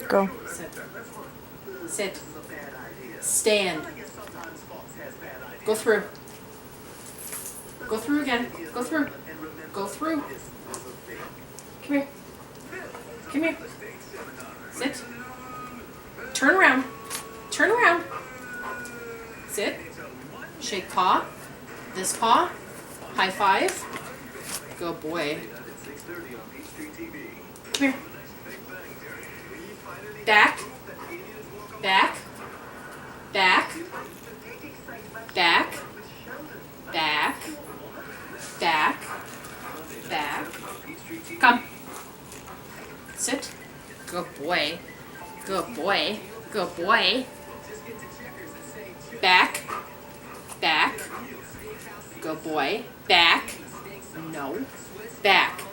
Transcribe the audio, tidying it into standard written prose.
Go. Sit. Sit. Stand. Go through. Go through again. Go through. Go through. Come here. Come here. Sit. Turn around. Turn around. Sit. Shake paw. This paw. High five. Good boy. Come here. Back. Back. Back. Back. Back. Back. Back. Come. Sit. Good boy. Good boy. Good boy. Back. Back. Good boy. Back. No. Back.